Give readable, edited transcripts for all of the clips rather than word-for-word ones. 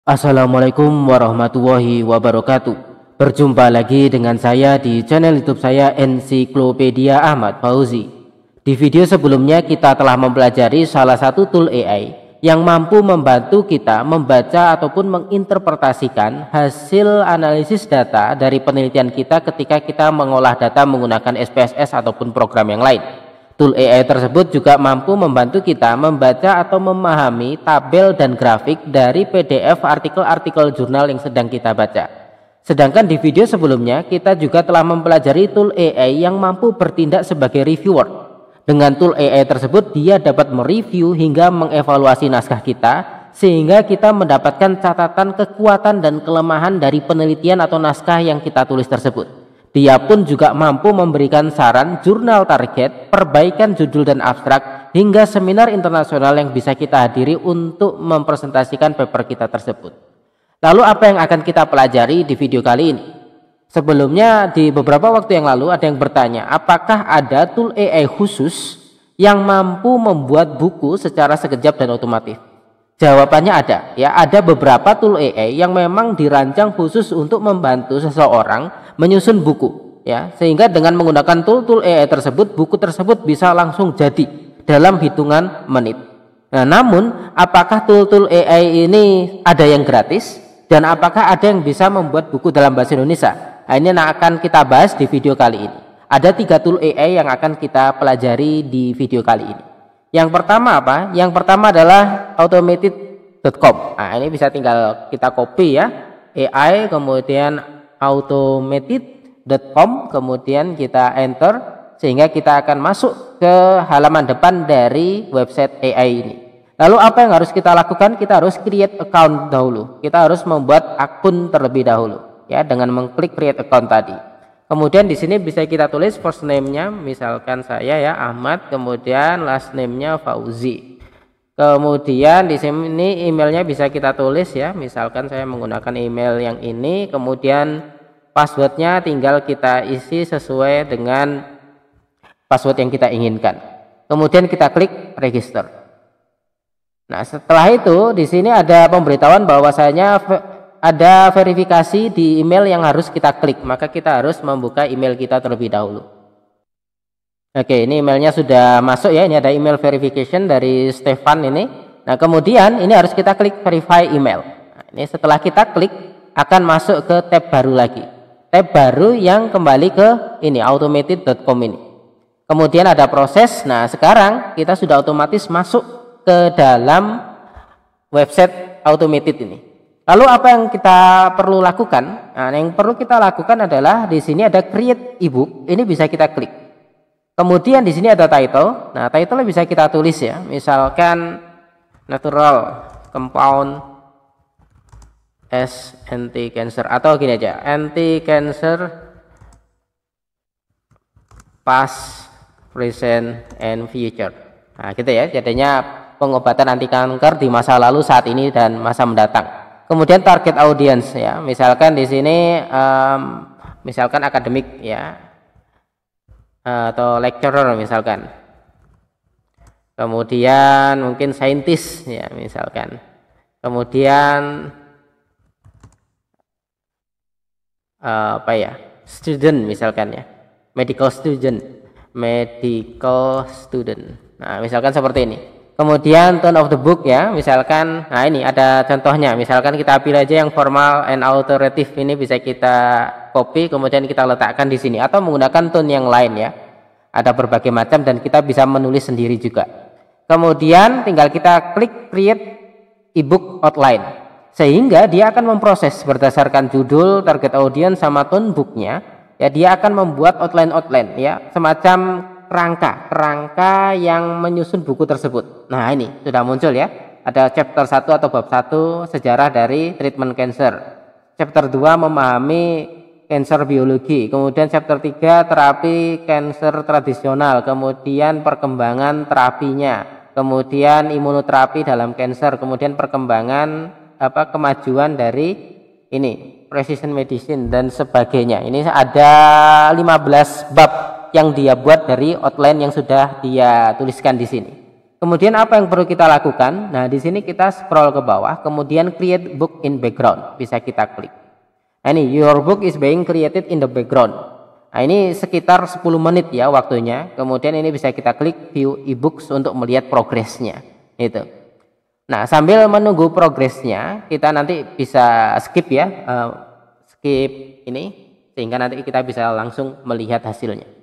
Assalamualaikum warahmatullahi wabarakatuh. Berjumpa lagi dengan saya di channel YouTube saya Ensiklopedia Ahmad Fauzi. Di video sebelumnya kita telah mempelajari salah satu tool AI yang mampu membantu kita membaca ataupun menginterpretasikan hasil analisis data dari penelitian kita ketika kita mengolah data menggunakan SPSS ataupun program yang lain. Tool AI tersebut juga mampu membantu kita membaca atau memahami tabel dan grafik dari PDF artikel-artikel jurnal yang sedang kita baca. Sedangkan di video sebelumnya kita juga telah mempelajari tool AI yang mampu bertindak sebagai reviewer. Dengan tool AI tersebut dia dapat mereview hingga mengevaluasi naskah kita sehingga kita mendapatkan catatan kekuatan dan kelemahan dari penelitian atau naskah yang kita tulis tersebut. Dia pun juga mampu memberikan saran jurnal target, perbaikan judul dan abstrak, hingga seminar internasional yang bisa kita hadiri untuk mempresentasikan paper kita tersebut. Lalu apa yang akan kita pelajari di video kali ini? Sebelumnya di beberapa waktu yang lalu ada yang bertanya, apakah ada tool AI khusus yang mampu membuat buku secara sekejap dan otomatis? Jawabannya ada, ya, ada beberapa tool AI yang memang dirancang khusus untuk membantu seseorang menyusun buku, ya, sehingga dengan menggunakan tool AI tersebut, buku tersebut bisa langsung jadi dalam hitungan menit. Nah, namun apakah tool AI ini ada yang gratis dan apakah ada yang bisa membuat buku dalam bahasa Indonesia? Nah, ini yang akan kita bahas di video kali ini. Ada 3 tool AI yang akan kita pelajari di video kali ini. Yang pertama apa? Yang pertama adalah automated.com. Nah, ini bisa tinggal kita copy, ya, AI kemudian automated.com, kemudian kita enter sehingga kita akan masuk ke halaman depan dari website AI ini. Lalu apa yang harus kita lakukan? Kita harus create account dahulu. Kita harus membuat akun terlebih dahulu, ya, dengan mengklik create account tadi. Kemudian di sini bisa kita tulis first name-nya, misalkan saya, ya, Ahmad, kemudian last name-nya Fauzi. Kemudian di sini emailnya bisa kita tulis, ya, misalkan saya menggunakan email yang ini. Kemudian passwordnya tinggal kita isi sesuai dengan password yang kita inginkan. Kemudian kita klik register. Nah, setelah itu di sini ada pemberitahuan bahwasanya ada verifikasi di email yang harus kita klik, maka kita harus membuka email kita terlebih dahulu. Oke, ini emailnya sudah masuk, ya, ini ada email verification dari Stefan ini. Nah, kemudian ini harus kita klik verify email. Nah, ini setelah kita klik akan masuk ke tab baru lagi, tab baru yang kembali ke ini automated.com ini. Kemudian ada proses. Nah, sekarang kita sudah otomatis masuk ke dalam website automated ini. Lalu apa yang kita perlu lakukan? Nah, yang perlu kita lakukan adalah di sini ada create ebook. Ini bisa kita klik. Kemudian di sini ada title. Nah, title bisa kita tulis, ya. Misalkan natural compound as anti cancer atau gini aja, anti cancer past, present and future. Nah, gitu, ya. Jadinya pengobatan anti kanker di masa lalu, saat ini dan masa mendatang. Kemudian target audience, ya, misalkan di sini misalkan akademik, ya, atau lecturer misalkan. Kemudian mungkin scientist, ya, misalkan. Kemudian apa, ya, student misalkan, ya, medical student. Nah, misalkan seperti ini. Kemudian tone of the book, ya, misalkan. Nah, ini ada contohnya, misalkan kita pilih aja yang formal and authoritative. Ini bisa kita copy kemudian kita letakkan di sini atau menggunakan tone yang lain, ya. Ada berbagai macam dan kita bisa menulis sendiri juga. Kemudian tinggal kita klik create ebook outline sehingga dia akan memproses berdasarkan judul, target audience sama tone booknya, ya. Dia akan membuat outline, ya, semacam kerangka yang menyusun buku tersebut. Nah, ini sudah muncul, ya. Ada chapter 1 atau bab 1 sejarah dari treatment cancer. Chapter 2 memahami cancer biologi. Kemudian chapter 3 terapi cancer tradisional. Kemudian perkembangan terapinya. Kemudian imunoterapi dalam cancer. Kemudian perkembangan kemajuan dari ini precision medicine dan sebagainya. Ini ada 15 bab yang dia buat dari outline yang sudah dia tuliskan di sini. Kemudian apa yang perlu kita lakukan? Nah, di sini kita scroll ke bawah, kemudian create book in background, bisa kita klik. Nah, ini your book is being created in the background. Nah, ini sekitar 10 menit ya waktunya. Kemudian ini bisa kita klik view ebooks untuk melihat progresnya. Itu. Nah, sambil menunggu progresnya, kita nanti bisa skip ya, skip ini sehingga nanti kita bisa langsung melihat hasilnya.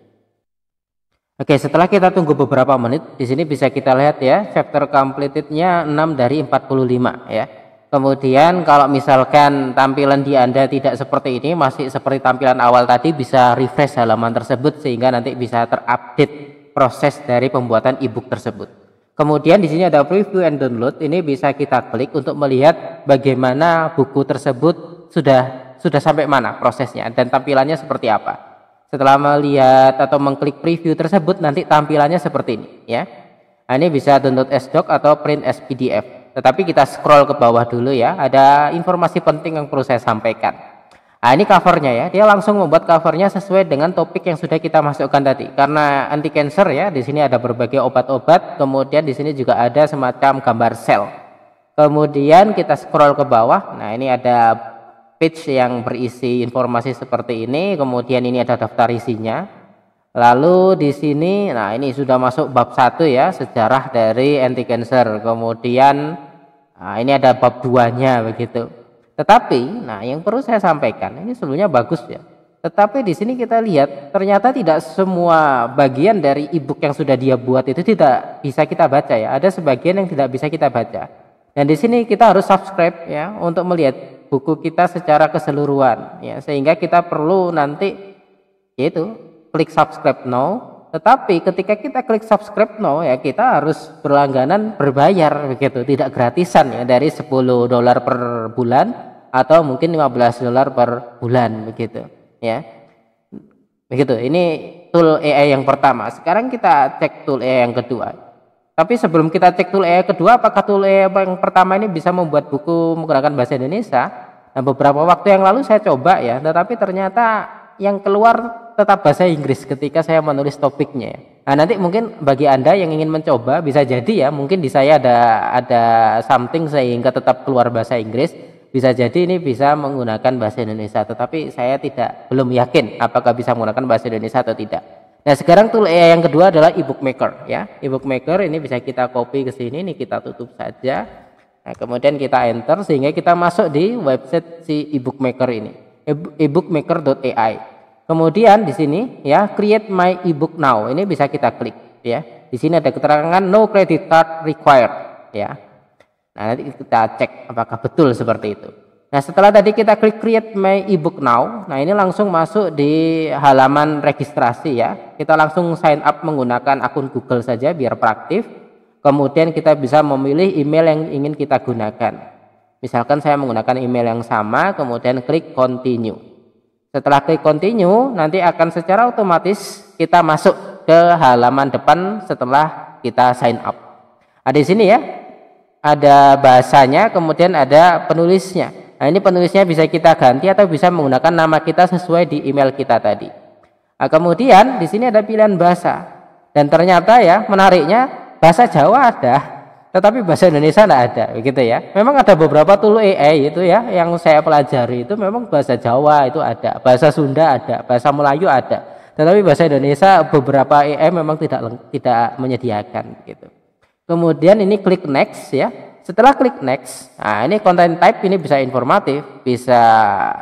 Oke, setelah kita tunggu beberapa menit, di sini bisa kita lihat ya, chapter completed-nya 6 dari 45 ya. Kemudian kalau misalkan tampilan di Anda tidak seperti ini, masih seperti tampilan awal tadi, bisa refresh halaman tersebut sehingga nanti bisa terupdate proses dari pembuatan ebook tersebut. Kemudian di sini ada preview and download, ini bisa kita klik untuk melihat bagaimana buku tersebut sudah sampai mana prosesnya dan tampilannya seperti apa. Setelah melihat atau mengklik preview tersebut, nanti tampilannya seperti ini ya. Nah, ini bisa download as doc atau print as PDF. Tetapi kita scroll ke bawah dulu ya, ada informasi penting yang perlu saya sampaikan. Nah, ini covernya ya, dia langsung membuat covernya sesuai dengan topik yang sudah kita masukkan tadi. Karena anti cancer ya, di sini ada berbagai obat-obat, kemudian di sini juga ada semacam gambar sel. Kemudian kita scroll ke bawah, nah ini ada page yang berisi informasi seperti ini, kemudian ini ada daftar isinya. Lalu di sini, nah ini sudah masuk bab 1 ya, sejarah dari anti cancer. Kemudian nah ini ada bab 2-nya begitu. Tetapi, nah yang perlu saya sampaikan, ini sebetulnya bagus ya. Tetapi di sini kita lihat ternyata tidak semua bagian dari ebook yang sudah dia buat itu tidak bisa kita baca ya. Ada sebagian yang tidak bisa kita baca. Dan di sini kita harus subscribe ya untuk melihat buku kita secara keseluruhan ya, sehingga kita perlu nanti yaitu klik subscribe now. Tetapi ketika kita klik subscribe now ya, kita harus berlangganan berbayar begitu, tidak gratisan ya, dari $10 per bulan atau mungkin $15 per bulan begitu ya. Begitu. Ini tool AI yang pertama. Sekarang kita cek tool AI yang kedua. Tapi sebelum kita cek tool AI kedua, apakah tool AI yang pertama ini bisa membuat buku menggunakan bahasa Indonesia? Nah, beberapa waktu yang lalu saya coba ya, tetapi ternyata yang keluar tetap bahasa Inggris ketika saya menulis topiknya. Nah, nanti mungkin bagi Anda yang ingin mencoba, bisa jadi ya, mungkin di saya ada something sehingga tetap keluar bahasa Inggris. Bisa jadi ini bisa menggunakan bahasa Indonesia, tetapi saya belum yakin apakah bisa menggunakan bahasa Indonesia atau tidak. Nah, sekarang tool AI yang kedua adalah ebook maker ya. Ebook maker ini bisa kita copy ke sini, ini kita tutup saja. Nah, kemudian kita enter sehingga kita masuk di website si ebook maker ini, ebookmaker.ai. Kemudian di sini ya, create my ebook now. Ini bisa kita klik ya. Di sini ada keterangan no credit card required ya. Nah, nanti kita cek apakah betul seperti itu. Nah, setelah tadi kita klik create my ebook now, nah ini langsung masuk di halaman registrasi ya. Kita langsung sign up menggunakan akun Google saja biar praktis. Kemudian kita bisa memilih email yang ingin kita gunakan. Misalkan saya menggunakan email yang sama, kemudian klik continue. Setelah klik continue, nanti akan secara otomatis kita masuk ke halaman depan setelah kita sign up. Nah, di sini ya, ada bahasanya, kemudian ada penulisnya. Nah, ini penulisnya bisa kita ganti atau bisa menggunakan nama kita sesuai di email kita tadi. Nah, kemudian di sini ada pilihan bahasa. Dan ternyata ya, menariknya bahasa Jawa ada, tetapi bahasa Indonesia tidak ada, begitu ya. Memang ada beberapa tool AI itu ya yang saya pelajari itu memang bahasa Jawa itu ada, bahasa Sunda ada, bahasa Melayu ada. Tetapi bahasa Indonesia beberapa AI memang tidak menyediakan gitu. Kemudian ini klik next ya. Setelah klik next, nah ini content type ini bisa informatif, bisa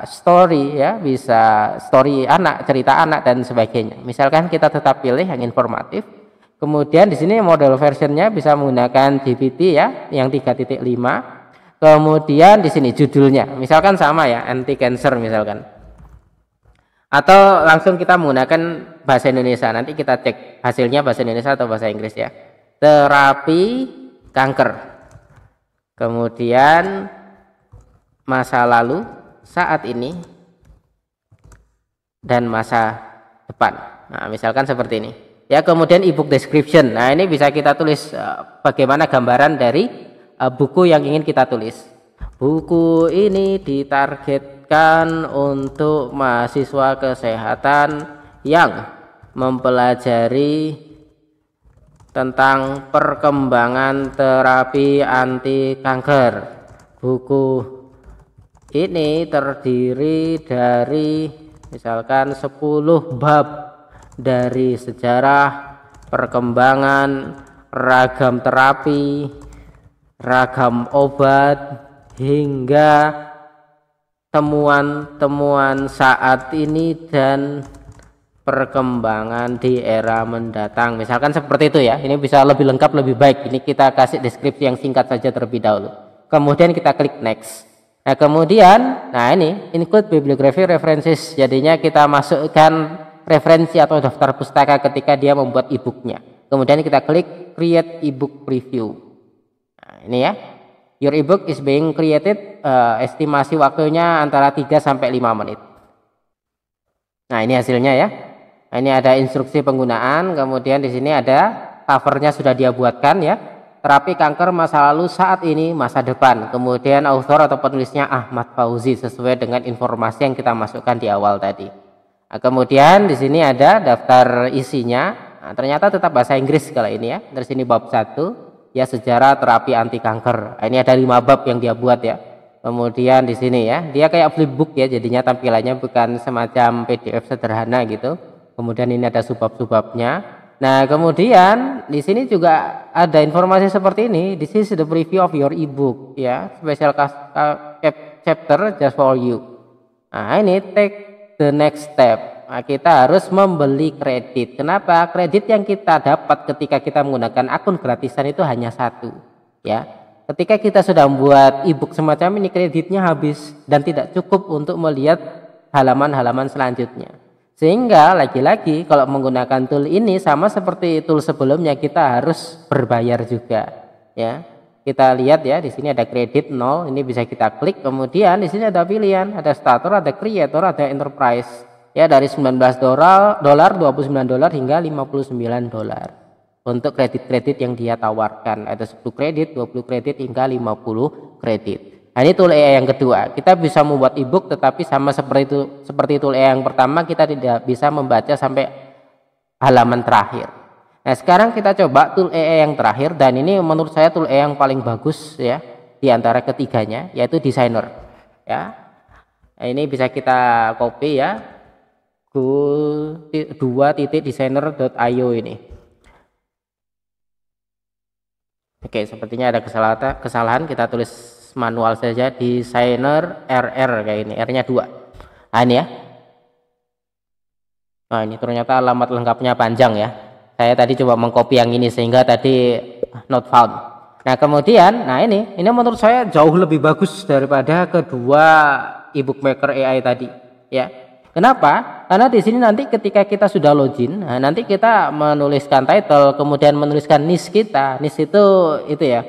story ya, bisa story anak, cerita anak dan sebagainya. Misalkan kita tetap pilih yang informatif. Kemudian di sini model versionnya bisa menggunakan GPT ya, yang 3.5. Kemudian di sini judulnya, misalkan sama ya, anti cancer misalkan. Atau langsung kita menggunakan bahasa Indonesia. Nanti kita cek hasilnya bahasa Indonesia atau bahasa Inggris ya. Terapi kanker. Kemudian masa lalu, saat ini, dan masa depan. Nah, misalkan seperti ini. Ya, kemudian ebook description. Nah, ini bisa kita tulis bagaimana gambaran dari buku yang ingin kita tulis. Buku ini ditargetkan untuk mahasiswa kesehatan yang mempelajari tentang perkembangan terapi anti kanker. Buku ini terdiri dari misalkan 10 bab dari sejarah, perkembangan, ragam terapi, ragam obat, hingga temuan-temuan saat ini dan perkembangan di era mendatang. Misalkan seperti itu ya. Ini bisa lebih lengkap, lebih baik. Ini kita kasih deskripsi yang singkat saja terlebih dahulu. Kemudian kita klik next. Nah kemudian, ini include bibliography references. Jadinya kita masukkan referensi atau daftar pustaka ketika dia membuat e-booknya. Kemudian kita klik create ebook preview. Nah, ini ya. Your ebook is being created. Estimasi waktunya antara 3 sampai 5 menit. Nah ini hasilnya ya. Ini ada instruksi penggunaan, kemudian di sini ada covernya sudah dia buatkan ya. Terapi kanker masa lalu, saat ini, masa depan. Kemudian author atau penulisnya Ahmad Fauzi sesuai dengan informasi yang kita masukkan di awal tadi. Nah, kemudian di sini ada daftar isinya. Nah, ternyata tetap bahasa Inggris kalau ini ya. Dari sini bab 1 ya, sejarah terapi anti kanker. Nah, ini ada 5 bab yang dia buat ya. Kemudian di sini ya, dia kayak flipbook ya, jadinya tampilannya bukan semacam PDF sederhana gitu. Kemudian ini ada subbab-subbabnya. Nah, kemudian di sini juga ada informasi seperti ini. This is the preview of your ebook ya, special chapter just for you. Nah, ini take the next step. Nah, kita harus membeli kredit. Kenapa? Kredit yang kita dapat ketika kita menggunakan akun gratisan itu hanya 1 ya. Ketika kita sudah membuat ebook semacam ini, kreditnya habis dan tidak cukup untuk melihat halaman-halaman selanjutnya. Sehingga lagi-lagi kalau menggunakan tool ini sama seperti tool sebelumnya, kita harus berbayar juga ya. Kita lihat ya, di sini ada kredit 0, ini bisa kita klik. Kemudian di sini ada pilihan, ada starter, ada creator, ada enterprise ya, dari $19, $29 hingga $59 untuk kredit-kredit yang dia tawarkan. Ada 10 kredit, 20 kredit hingga 50 kredit. Nah, ini tool AI yang kedua. Kita bisa membuat ebook, tetapi sama seperti tool AI yang pertama, kita tidak bisa membaca sampai halaman terakhir. Nah, sekarang kita coba tool AI yang terakhir, dan ini menurut saya tool AI yang paling bagus ya di antara ketiganya, yaitu Designer. Ya. Nah, ini bisa kita copy ya. go2.designer.io ini. Oke, sepertinya ada kesalahan. Kita tulis manual saja, designer RR kayak ini, R-nya 2. Nah, ini ya. Nah, ini ternyata alamat lengkapnya panjang ya. Saya tadi coba mengcopy yang ini sehingga tadi not found. Nah, kemudian ini menurut saya jauh lebih bagus daripada kedua ebook maker AI tadi ya. Kenapa? Karena di sini nanti ketika kita sudah login, nanti kita menuliskan title, kemudian menuliskan niche kita. Niche itu ya.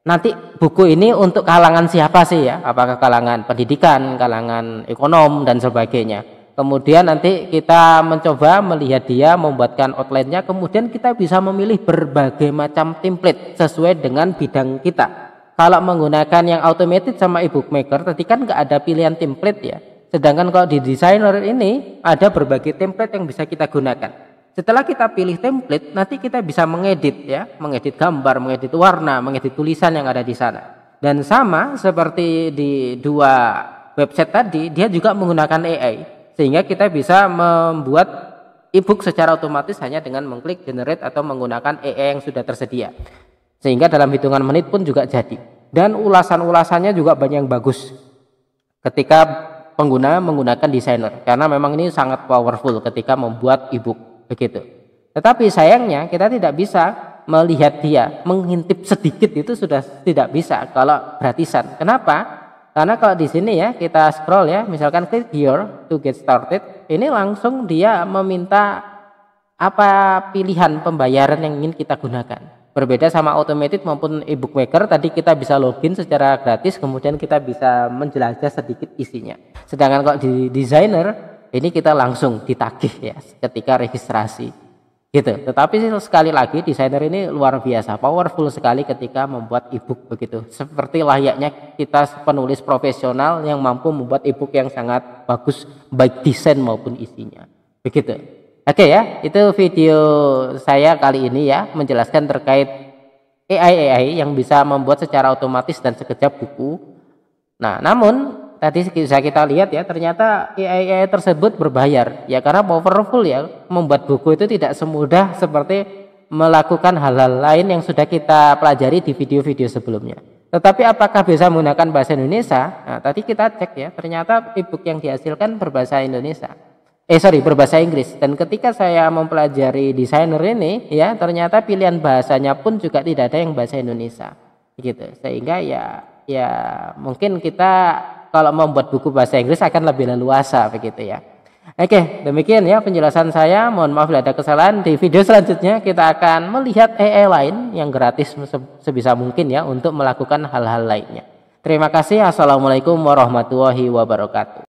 Nanti buku ini untuk kalangan siapa sih ya? Apakah kalangan pendidikan, kalangan ekonom dan sebagainya. Kemudian nanti kita mencoba melihat dia membuatkan outline-nya, kemudian kita bisa memilih berbagai macam template sesuai dengan bidang kita. Kalau menggunakan yang automated sama ebook maker tadi kan nggak ada pilihan template ya. Sedangkan kalau di designer ini ada berbagai template yang bisa kita gunakan. Setelah kita pilih template, nanti kita bisa mengedit ya, mengedit gambar, mengedit warna, mengedit tulisan yang ada di sana. Dan sama seperti di dua website tadi, dia juga menggunakan AI, sehingga kita bisa membuat ebook secara otomatis hanya dengan mengklik generate atau menggunakan AI yang sudah tersedia. Sehingga dalam hitungan menit pun juga jadi. Dan ulasan-ulasannya juga banyak yang bagus ketika pengguna menggunakan designer, karena memang ini sangat powerful ketika membuat ebook. Begitu. Tetapi sayangnya kita tidak bisa melihat dia, mengintip sedikit itu sudah tidak bisa kalau gratisan. Kenapa? Karena kalau di sini ya kita scroll ya, misalkan click here to get started, ini langsung dia meminta apa pilihan pembayaran yang ingin kita gunakan. Berbeda sama automated maupun ebook maker, tadi kita bisa login secara gratis, kemudian kita bisa menjelajah sedikit isinya. Sedangkan kalau di designer ini kita langsung ditagih ya ketika registrasi gitu. Tetapi sekali lagi desainer ini luar biasa, powerful sekali ketika membuat ebook begitu. Seperti layaknya kita penulis profesional yang mampu membuat ebook yang sangat bagus baik desain maupun isinya. Begitu. Oke ya, itu video saya kali ini ya, menjelaskan terkait AI yang bisa membuat secara otomatis dan sekejap buku. Nah, namun tadi bisa kita lihat ya, ternyata AI tersebut berbayar ya, karena powerful ya. Membuat buku itu tidak semudah seperti melakukan hal-hal lain yang sudah kita pelajari di video-video sebelumnya. Tetapi apakah bisa menggunakan bahasa Indonesia? Nah, tadi kita cek ya, ternyata ebook yang dihasilkan berbahasa Indonesia. Berbahasa Inggris. Dan ketika saya mempelajari desainer ini ya, ternyata pilihan bahasanya pun juga tidak ada yang bahasa Indonesia gitu. Sehingga ya mungkin kita kalau membuat buku bahasa Inggris akan lebih leluasa begitu ya. Oke, demikian ya penjelasan saya. Mohon maaf bila ada kesalahan. Di video selanjutnya kita akan melihat AI lain yang gratis sebisa mungkin ya untuk melakukan hal-hal lainnya. Terima kasih. Assalamualaikum warahmatullahi wabarakatuh.